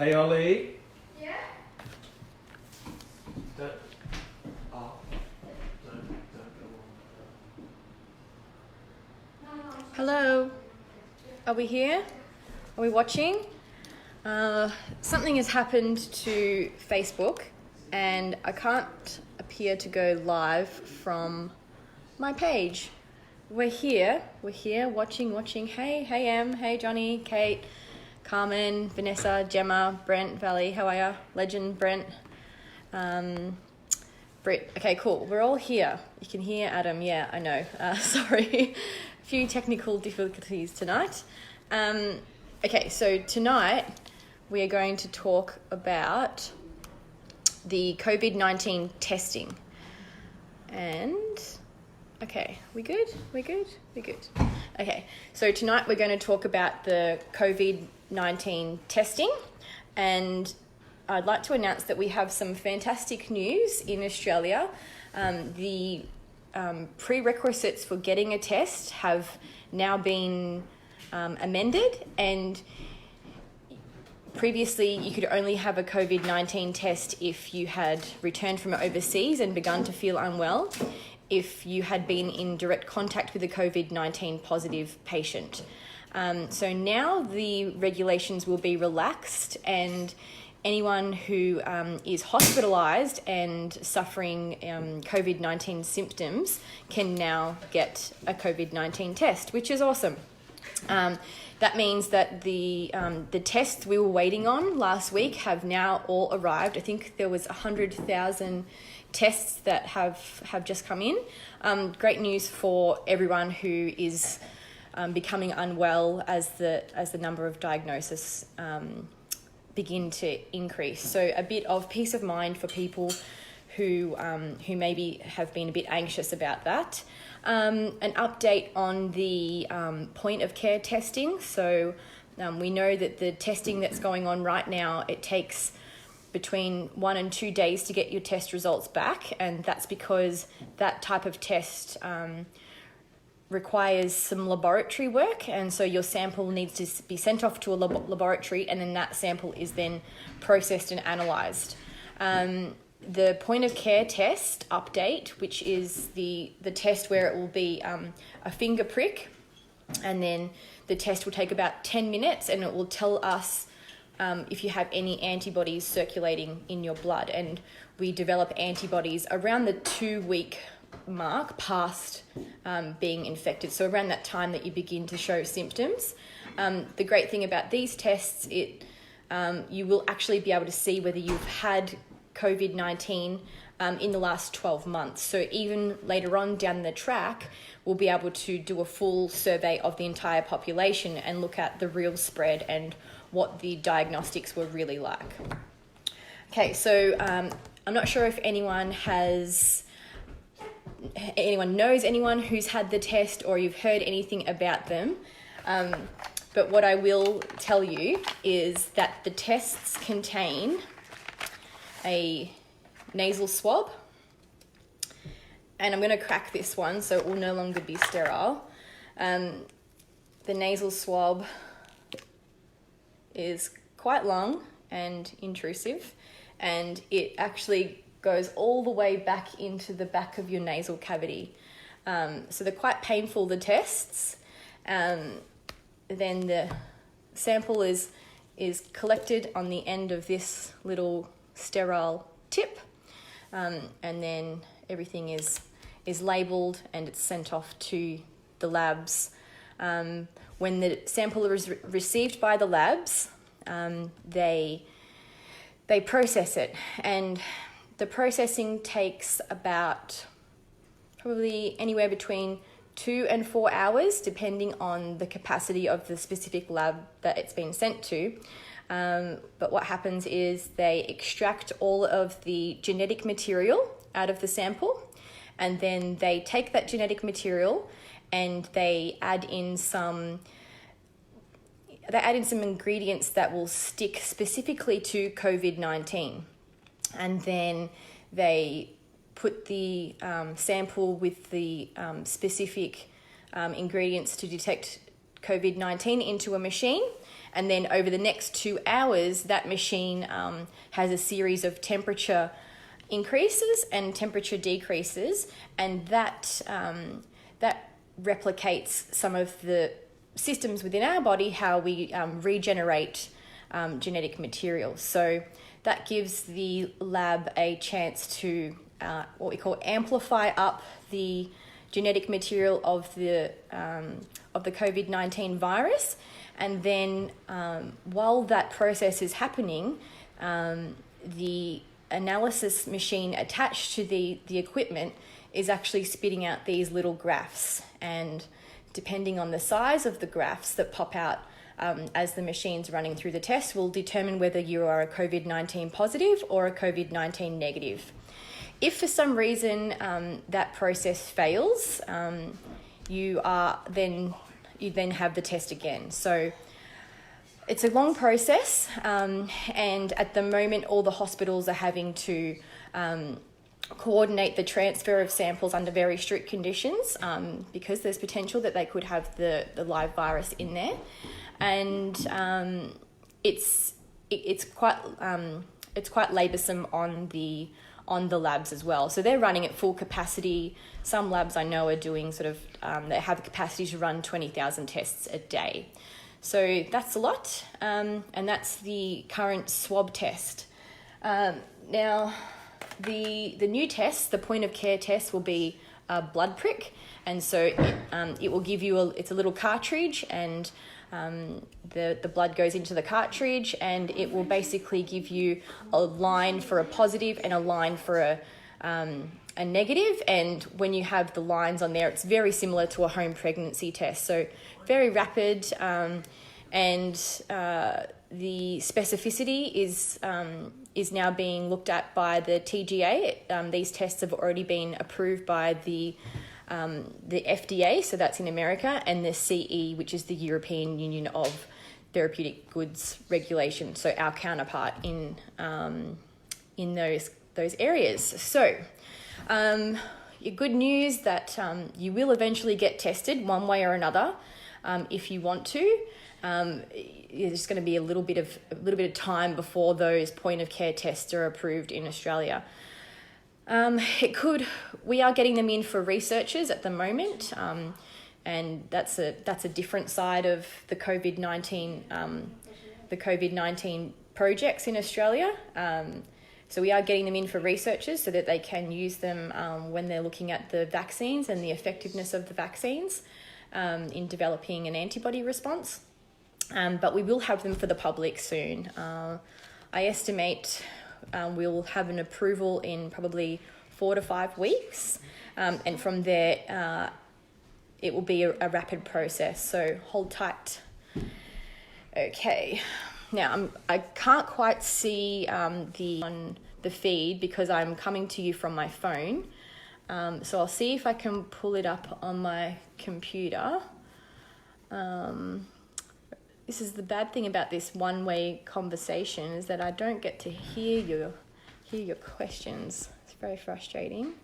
Hey Ollie. Yeah? Don't. Oh. Don't go on. Hello, are we here? Are we watching? Something has happened to Facebook and I can't appear to go live from my page. We're here, watching. Hey Em, hey Johnny, Kate, Carmen, Vanessa, Gemma, Brent, Valley, how are ya? Legend, Brent, Britt. Okay, cool. We're all here. You can hear Adam. Yeah, I know. Sorry. A few technical difficulties tonight. Okay, so tonight we are going to talk about the COVID-19 testing. And, okay, we good? We're good? Okay, so tonight we're going to talk about the COVID-19 testing, and I'd like to announce that we have some fantastic news in Australia. The prerequisites for getting a test have now been amended, and previously you could only have a COVID-19 test if you had returned from overseas and begun to feel unwell, if you had been in direct contact with a COVID-19 positive patient. So now the regulations will be relaxed, and anyone who is hospitalised and suffering COVID-19 symptoms can now get a COVID-19 test, which is awesome. That means that the tests we were waiting on last week have now all arrived. I think there was 100,000 tests that have just come in. Great news for everyone who is becoming unwell as the number of diagnoses begin to increase. So a bit of peace of mind for people who maybe have been a bit anxious about that. An update on the point of care testing. So we know that the testing that's going on right now, it takes between 1 and 2 days to get your test results back, and that's because that type of test requires some laboratory work, and so your sample needs to be sent off to a laboratory, and then that sample is then processed and analysed. The point of care test update, which is the test where it will be a finger prick, and then the test will take about 10 minutes, and it will tell us if you have any antibodies circulating in your blood. And we develop antibodies around the 2-week mark past being infected, so around that time that you begin to show symptoms. The great thing about these tests, you will actually be able to see whether you've had COVID-19 in the last 12 months. So even later on down the track, we'll be able to do a full survey of the entire population and look at the real spread and what the diagnostics were really like. Okay, so I'm not sure if anyone knows anyone who's had the test or you've heard anything about them. But what I will tell you is that the tests contain a nasal swab, and I'm going to crack this one so it will no longer be sterile. The nasal swab is quite long and intrusive, and it actually goes all the way back into the back of your nasal cavity. So they're quite painful, the tests. Then the sample is collected on the end of this little sterile tip, and then everything is labelled and it's sent off to the labs. When the sample is received by the labs, they process it, and the processing takes about probably anywhere between 2 and 4 hours, depending on the capacity of the specific lab that it's been sent to. But what happens is they extract all of the genetic material out of the sample, and then they take that genetic material and they add in some ingredients that will stick specifically to COVID-19. And then they put the sample with the specific ingredients to detect COVID-19 into a machine, And then over the next 2 hours, that machine has a series of temperature increases and temperature decreases, and that replicates some of the systems within our body, how we regenerate genetic material. So that gives the lab a chance to what we call amplify up the genetic material of the COVID-19 virus, and then while that process is happening, the analysis machine attached to the equipment is actually spitting out these little graphs, and depending on the size of the graphs that pop out as the machine's running through the test will determine whether you are a COVID-19 positive or a COVID-19 negative. If for some reason that process fails, you then have the test again. So it's a long process, and at the moment all the hospitals are having to coordinate the transfer of samples under very strict conditions, because there's potential that they could have the live virus in there, and it's quite laboursome on the labs as well. So they're running at full capacity. Some labs I know are doing they have the capacity to run 20,000 tests a day. So that's a lot, and that's the current swab test. Now, the new test, the point of care test, will be a blood prick, and so it will give you it's a little cartridge, and the blood goes into the cartridge, and it will basically give you a line for a positive and a line for a negative. And when you have the lines on there, it's very similar to a home pregnancy test, so very rapid, and the specificity is now being looked at by the TGA. These tests have already been approved by the FDA, so that's in America, and the CE, which is the European Union of Therapeutic Goods Regulation, so our counterpart in those areas. So your good news that you will eventually get tested one way or another, if you want to. There's going to be a little bit of time before those point of care tests are approved in Australia. We are getting them in for researchers at the moment, and that's a different side of the COVID-19 projects in Australia. So we are getting them in for researchers so that they can use them when they're looking at the vaccines and the effectiveness of the vaccines in developing an antibody response. But we will have them for the public soon. I estimate we'll have an approval in probably 4 to 5 weeks. And from there, it will be a rapid process. So hold tight. Okay. Now, I can't quite see on the feed because I'm coming to you from my phone. So I'll see if I can pull it up on my computer. This is the bad thing about this one-way conversation, is that I don't get to hear your questions. It's very frustrating.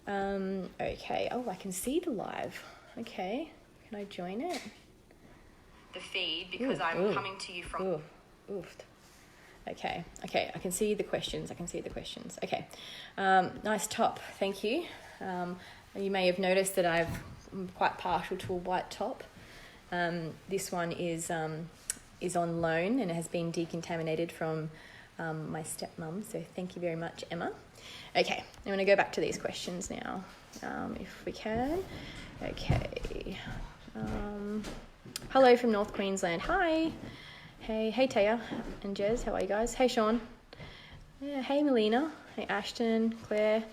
Okay. Oh, I can see the live. Okay. Can I join it? The feed, because I'm coming to you from... Oof. Okay. I can see the questions. Okay. Nice top. Thank you. You may have noticed that I'm quite partial to a white top. This one is on loan and it has been decontaminated from my stepmom. So thank you very much, Emma. Okay, I'm going to go back to these questions now, if we can. Okay. Hello from North Queensland. Hi. Hey Taya and Jez. How are you guys? Hey Sean. Yeah. Hey Melina. Hey Ashton. Claire.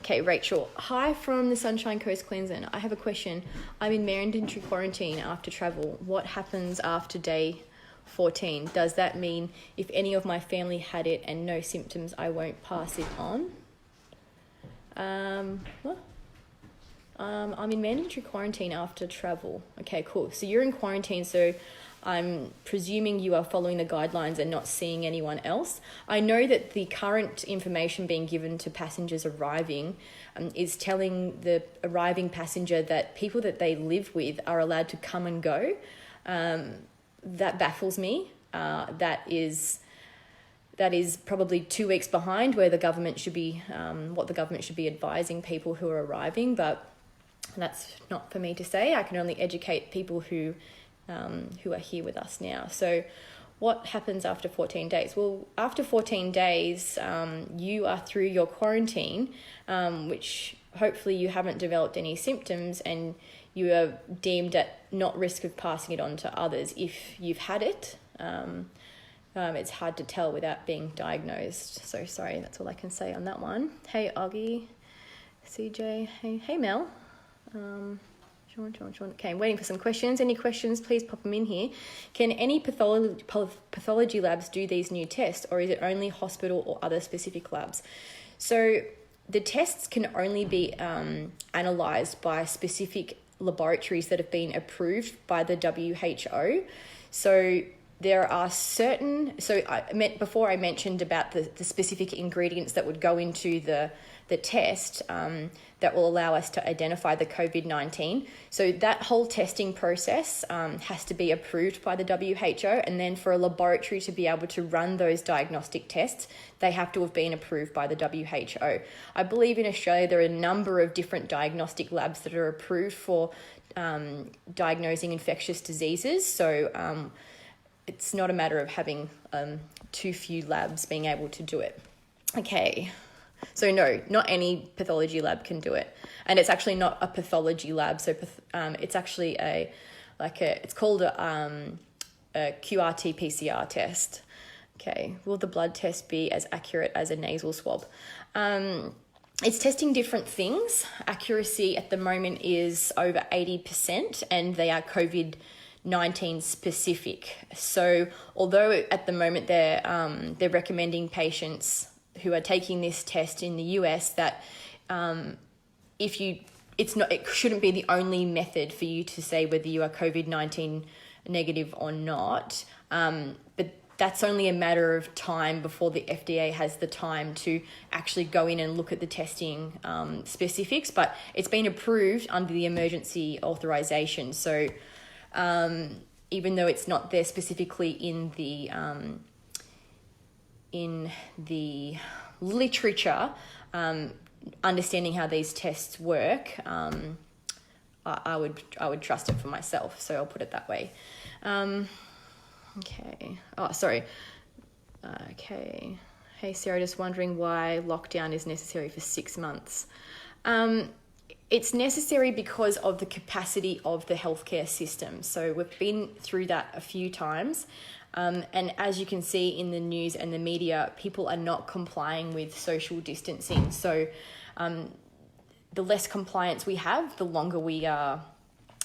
Okay, Rachel. Hi from the Sunshine Coast, Queensland. I have a question. I'm in mandatory quarantine after travel. What happens after day 14? Does that mean if any of my family had it and no symptoms, I won't pass it on? What? I'm in mandatory quarantine after travel. Okay, cool. So you're in quarantine, so I'm presuming you are following the guidelines and not seeing anyone else. I know that the current information being given to passengers arriving is telling the arriving passenger that people that they live with are allowed to come and go. that baffles me. That is probably 2 weeks behind where the government should be, what the government should be advising people who are arriving, but that's not for me to say. I can only educate people who are here with us now. So what happens after 14 days? Well, after 14 days, you are through your quarantine, which hopefully you haven't developed any symptoms, and you are deemed at not risk of passing it on to others if you've had it. It's hard to tell without being diagnosed. So sorry, that's all I can say on that one. Hey, Augie, CJ, hey Mel. Sean. Okay, I'm waiting for some questions. Any questions, please pop them in here. Can any pathology labs do these new tests, or is it only hospital or other specific labs? So the tests can only be analysed by specific laboratories that have been approved by the WHO. So there are certain, before I mentioned about the specific ingredients that would go into the test that will allow us to identify the COVID-19. So that whole testing process has to be approved by the WHO, and then for a laboratory to be able to run those diagnostic tests, they have to have been approved by the WHO. I believe in Australia there are a number of different diagnostic labs that are approved for diagnosing infectious diseases. So it's not a matter of having too few labs being able to do it. Okay. So no, not any pathology lab can do it, and it's actually not a pathology lab. So it's actually it's called a QRT PCR test. Okay, will the blood test be as accurate as a nasal swab? It's testing different things. Accuracy at the moment is over 80%, and they are COVID-19 specific. So although at the moment they're recommending patients who are taking this test in the US that it shouldn't be the only method for you to say whether you are COVID-19 negative or not. But that's only a matter of time before the FDA has the time to actually go in and look at the testing specifics. But it's been approved under the emergency authorization. So even though it's not there specifically in the literature, understanding how these tests work, I would trust it for myself. So I'll put it that way. Okay. Oh, sorry. Okay. Hey, Sarah, just wondering why lockdown is necessary for 6 months. It's necessary because of the capacity of the healthcare system. So we've been through that a few times. And as you can see in the news and the media, people are not complying with social distancing. So the less compliance we have, the longer we are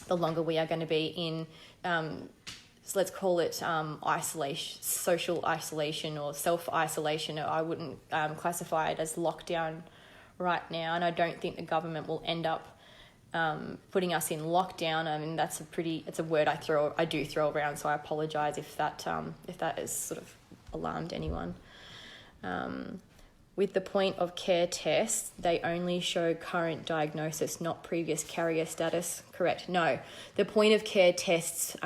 going to be in, so let's call it isolation, social isolation or self-isolation. I wouldn't classify it as lockdown right now, and I don't think the government will end up putting us in lockdown. I mean, it's a word I do throw around, so I apologise if that has sort of alarmed anyone. With the point of care tests, they only show current diagnosis, not previous carrier status. Correct? No, the point of care tests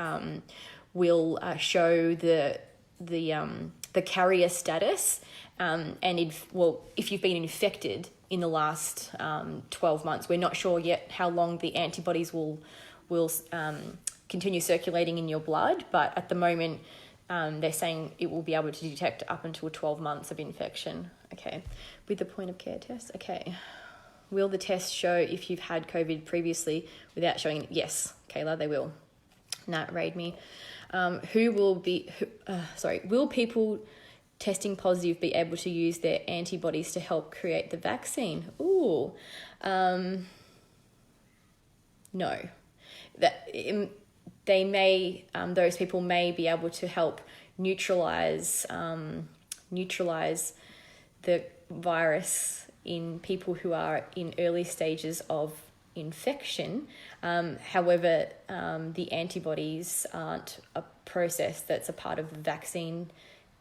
will show the carrier status, and if you've been infected in the last 12 months. We're not sure yet how long the antibodies will continue circulating in your blood, but at the moment they're saying it will be able to detect up until 12 months of infection. Okay, with the point of care test. Okay, will the test show if you've had COVID previously without showing? Yes, Kayla, they will. Nat, raid me. Will people testing positive be able to use their antibodies to help create the vaccine? Ooh, no. They may, those people may be able to help neutralize the virus in people who are in early stages of infection. However, the antibodies aren't a process that's a part of the vaccine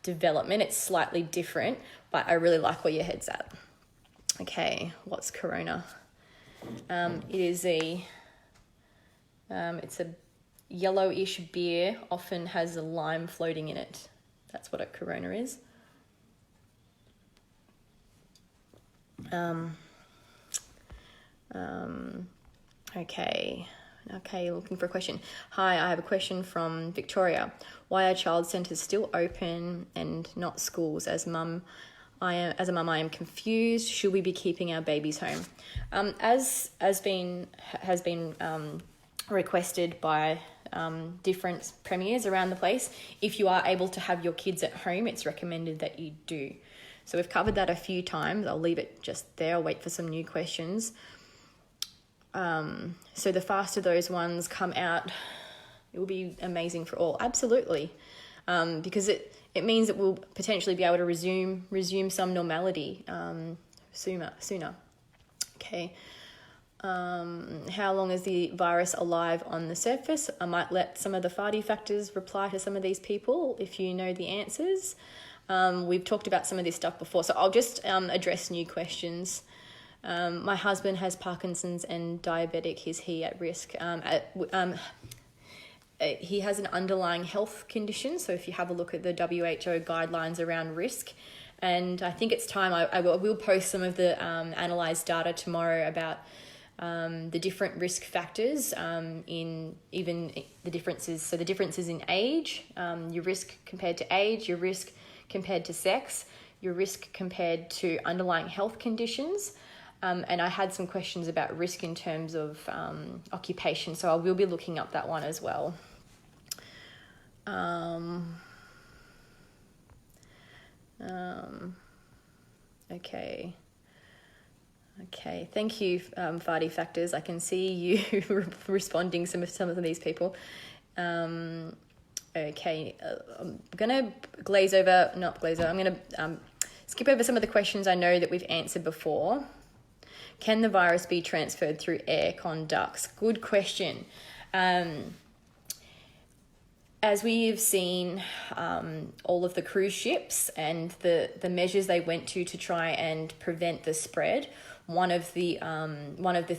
development. It's slightly different, but I really like where your head's at. Okay, what's corona? It's a yellowish beer often has a lime floating in it. That's what a Corona is. Okay, looking for a question. Hi, I have a question from Victoria. Why are child centres still open and not schools? As a mum, I am confused. Should we be keeping our babies home? As has been requested by different premiers around the place, if you are able to have your kids at home, it's recommended that you do. So we've covered that a few times. I'll leave it just there. I'll wait for some new questions. So the faster those ones come out, it will be amazing for all. Absolutely. Because it means that we'll potentially be able to resume some normality sooner. Okay. How long is the virus alive on the surface? I might let some of the FARDY factors reply to some of these people if you know the answers. We've talked about some of this stuff before, so I'll just address new questions. My husband has Parkinson's and diabetic. Is he at risk? He has an underlying health condition, so if you have a look at the WHO guidelines around risk, and I think it's time, I will post some of the analysed data tomorrow about the different risk factors in even the differences. So the differences in age, your risk compared to age, your risk compared to sex, your risk compared to underlying health conditions. And I had some questions about risk in terms of occupation, so I will be looking up that one as well. Okay, thank you, FARDY factors. I can see you responding some of these people. Okay, I'm going to I'm going to skip over some of the questions I know that we've answered before. Can the virus be transferred through aircon ducts? Good question. As we have seen all of the cruise ships and the measures they went to try and prevent the spread, one of the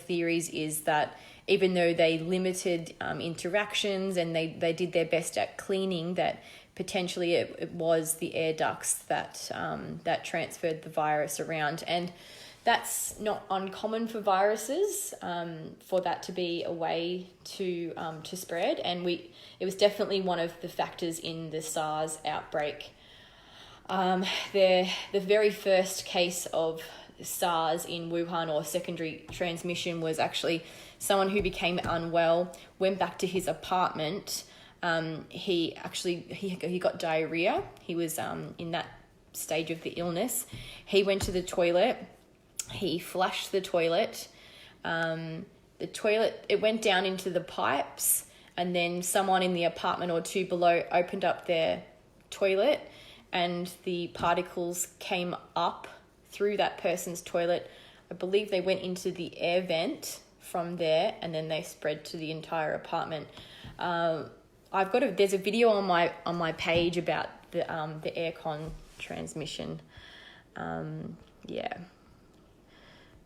theories is that even though they limited interactions and they did their best at cleaning, that potentially it was the air ducts that transferred the virus around. And that's not uncommon for viruses, for that to be a way to spread. And it was definitely one of the factors in the SARS outbreak. The very first case of SARS in Wuhan, or secondary transmission, was actually someone who became unwell, went back to his apartment. He got diarrhea. He was in that stage of the illness. He went to the toilet. He flushed the toilet. It went down into the pipes, and then someone in the apartment or two below opened up their toilet, and the particles came up through that person's toilet. I believe they went into the air vent from there, and then they spread to the entire apartment. There's a video on my page about the aircon transmission.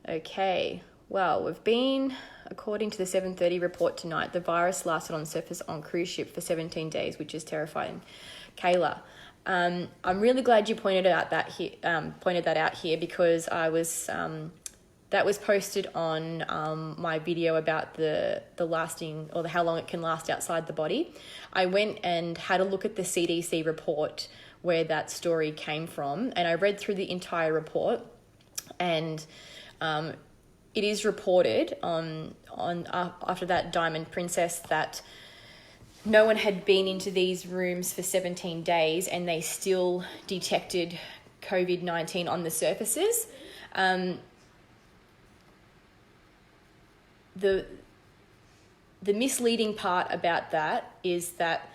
Okay, well, according to the 7:30 report tonight, the virus lasted on surface on cruise ship for 17 days, which is terrifying. Kayla, I'm really glad you pointed that out here, because that was posted on my video about the lasting, or how long it can last outside the body. I went and had a look at the CDC report where that story came from, and I read through the entire report, and it is reported on after that Diamond Princess that no one had been into these rooms for 17 days and they still detected COVID-19 on the surfaces. The misleading part about that is that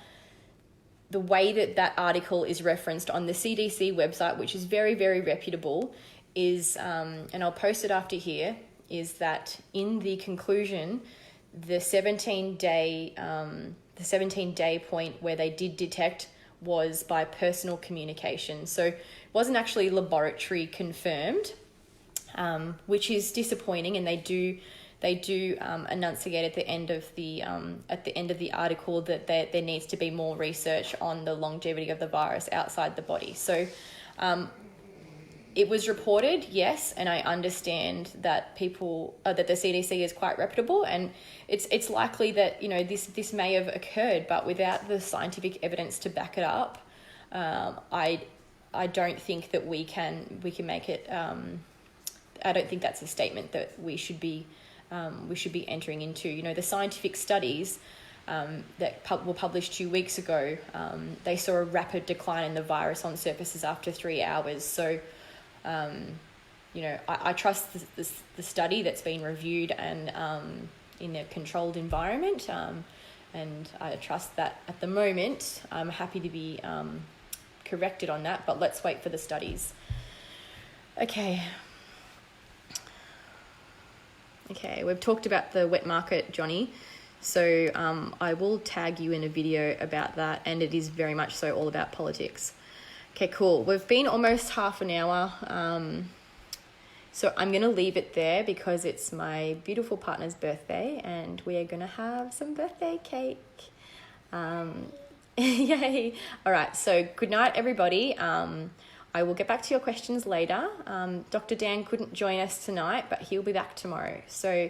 the way that article is referenced on the CDC website, which is very, very reputable, is, and I'll post it after here, is that in the conclusion, the 17-day point where they did detect was by personal communication. So it wasn't actually laboratory confirmed, which is disappointing, and they they do enunciate at the end of the article that there needs to be more research on the longevity of the virus outside the body. So it was reported, yes, and I understand that that the CDC is quite reputable, and it's likely that this may have occurred, but without the scientific evidence to back it up, I don't think that we can make it. I don't think that's a statement that we should be entering into. The scientific studies that were published 2 weeks ago, they saw a rapid decline in the virus on surfaces after 3 hours. So, I trust the study that's been reviewed and in a controlled environment, and I trust that at the moment. I'm happy to be corrected on that, but let's wait for the studies. Okay, we've talked about the wet market, Johnny. So I will tag you in a video about that, and it is very much so all about politics. Okay, cool. We've been almost half an hour, so I'm going to leave it there because it's my beautiful partner's birthday, and we are going to have some birthday cake. Yay! All right, so good night, everybody. I will get back to your questions later. Dr. Dan couldn't join us tonight, but he'll be back tomorrow. So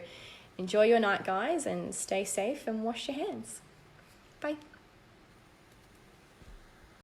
enjoy your night, guys, and stay safe and wash your hands. Bye.